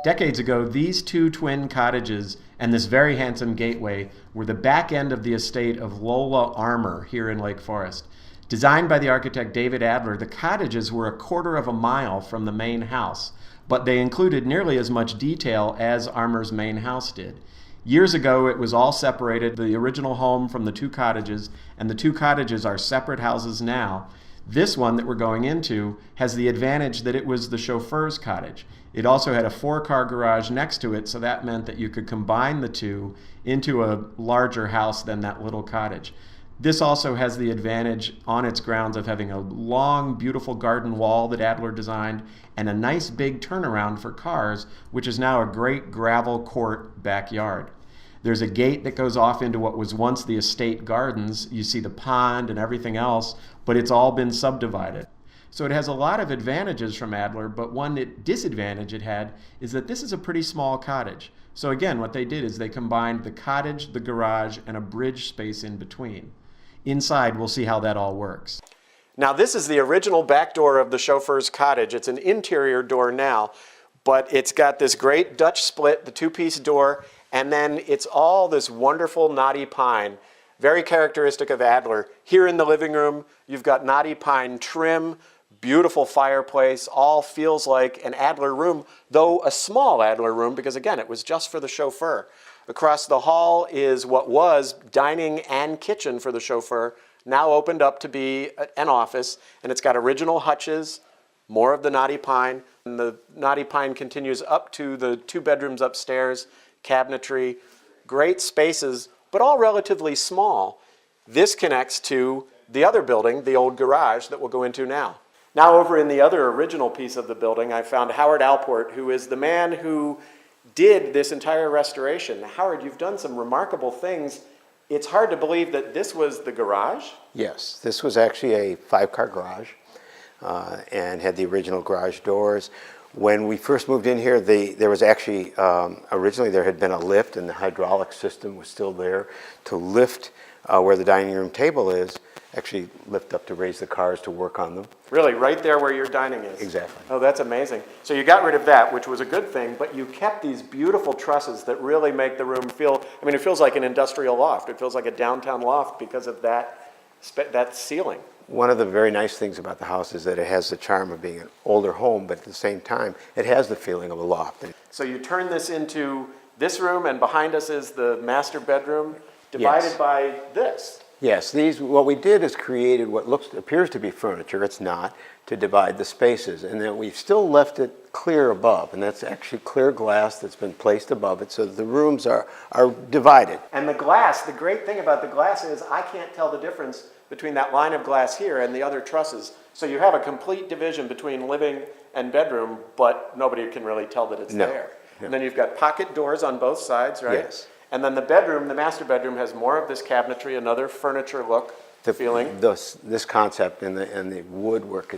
Decades ago, these two twin cottages and this very handsome gateway were the back end of the estate of Lola Armour here in Lake Forest. Designed by the architect David Adler, the cottages were a quarter of a mile from the main house, but they included nearly as much detail as Armour's main house did. Years ago, it was all separated, the original home from the two cottages, and the two cottages are separate houses now. This one that we're going into has the advantage that it was the chauffeur's cottage. It also had a 4-car garage next to it, so that meant that you could combine the two into a larger house than that little cottage. This also has the advantage on its grounds of having a long, beautiful garden wall that Adler designed and a nice big turnaround for cars, which is now a great gravel court backyard. There's a gate that goes off into what was once the estate gardens. You see the pond and everything else, but it's all been subdivided. So it has a lot of advantages from Adler, but one disadvantage it had is that this is a pretty small cottage. So again, what they did is they combined the cottage, the garage, and a bridge space in between. Inside, we'll see how that all works. Now, this is the original back door of the chauffeur's cottage. It's an interior door now, but it's got this great Dutch split, the two-piece door, and then it's all this wonderful knotty pine, very characteristic of Adler. Here in the living room, you've got knotty pine trim, beautiful fireplace, all feels like an Adler room, though a small Adler room because, again, it was just for the chauffeur. Across the hall is what was dining and kitchen for the chauffeur, now opened up to be an office, and it's got original hutches, more of the knotty pine, and the knotty pine continues up to the 2 bedrooms upstairs, cabinetry, great spaces, but all relatively small. This connects to the other building, the old garage that we'll go into now. Now over in the other original piece of the building, I found Howard Alport, who is the man who did this entire restoration. Howard, you've done some remarkable things. It's hard to believe that this was the garage? Yes, this was actually a 5-car garage and had the original garage doors. When we first moved in here, there was actually, originally there had been a lift and the hydraulic system was still there to lift where the dining room table is, actually lift up to raise the cars to work on them. Really, right there where your dining is? Exactly. Oh, that's amazing. So you got rid of that, which was a good thing, but you kept these beautiful trusses that really make the room feel, I mean, it feels like an industrial loft. It feels like a downtown loft because of that ceiling. One of the very nice things about the house is that it has the charm of being an older home, but at the same time, it has the feeling of a loft. So you turn this into this room, and behind us is the master bedroom, divided by this. Yes, what we did is created what appears to be furniture, it's not, to divide the spaces. And then we've still left it clear above, and that's actually clear glass that's been placed above it so that the rooms are divided. And the glass, the great thing about the glass is I can't tell the difference between that line of glass here and the other trusses. So you have a complete division between living and bedroom, but nobody can really tell that it's there. No. And then you've got pocket doors on both sides, right? Yes. And then the bedroom, the master bedroom, has more of this cabinetry, another furniture look, feeling. This concept and the woodwork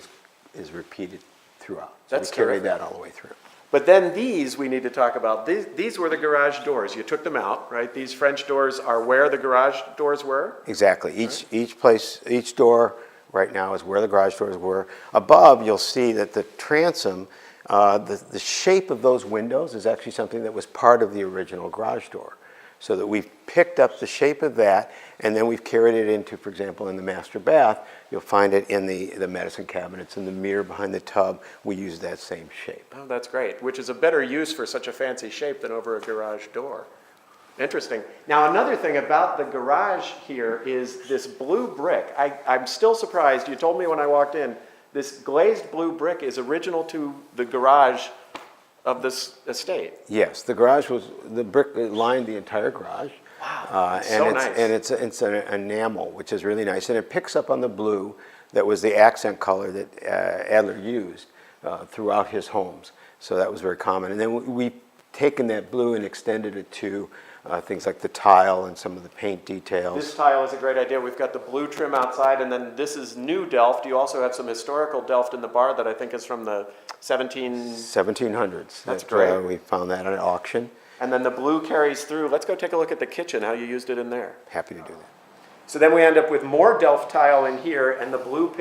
is repeated throughout. So That's we carry terrific. that all the way through. But then these we need to talk about. These were the garage doors. You took them out, right? These French doors are where the garage doors were? Exactly. Each door right now is where the garage doors were. Above, you'll see that the transom, the shape of those windows is actually something that was part of the original garage door. So that we've picked up the shape of that, and then we've carried it into, for example, in the master bath, you'll find it in the medicine cabinets and the mirror behind the tub. We use that same shape. Oh, that's great, which is a better use for such a fancy shape than over a garage door. Interesting. Now, another thing about the garage here is this blue brick. I'm still surprised. You told me when I walked in, this glazed blue brick is original to the garage of this estate. Yes, the brick lined the entire garage. Wow, so nice. And it's an enamel, which is really nice, and it picks up on the blue that was the accent color that Adler used throughout his homes. So that was very common. And then we've taken that blue and extended it to things like the tile and some of the paint details. This tile is a great idea. We've got the blue trim outside, and then this is new Delft. You also have some historical Delft in the bar that I think is from the 1700s. That's great. We found that at an auction. And then the blue carries through. Let's go take a look at the kitchen, how you used it in there. Happy to do that. So then we end up with more Delft tile in here, and the blue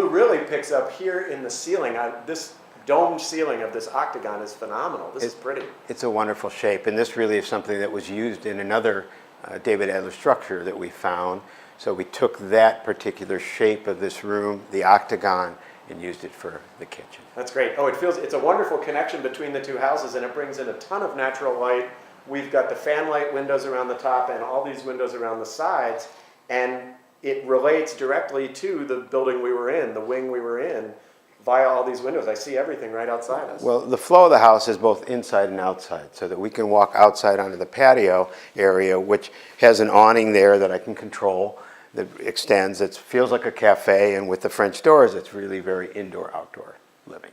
really picks up here in the ceiling. This domed ceiling of this octagon is phenomenal. This is pretty. It's a wonderful shape, and this really is something that was used in another David Adler structure that we found. So we took that particular shape of this room, the octagon, and used it for the kitchen. That's great. Oh, it's a wonderful connection between the two houses, and it brings in a ton of natural light. We've got the fanlight windows around the top and all these windows around the sides, and it relates directly to the building we were in, the wing we were in, via all these windows. I see everything right outside us. Well, the flow of the house is both inside and outside, so that we can walk outside onto the patio area, which has an awning there that I can control that extends. It feels like a cafe, and with the French doors, it's really very indoor-outdoor living.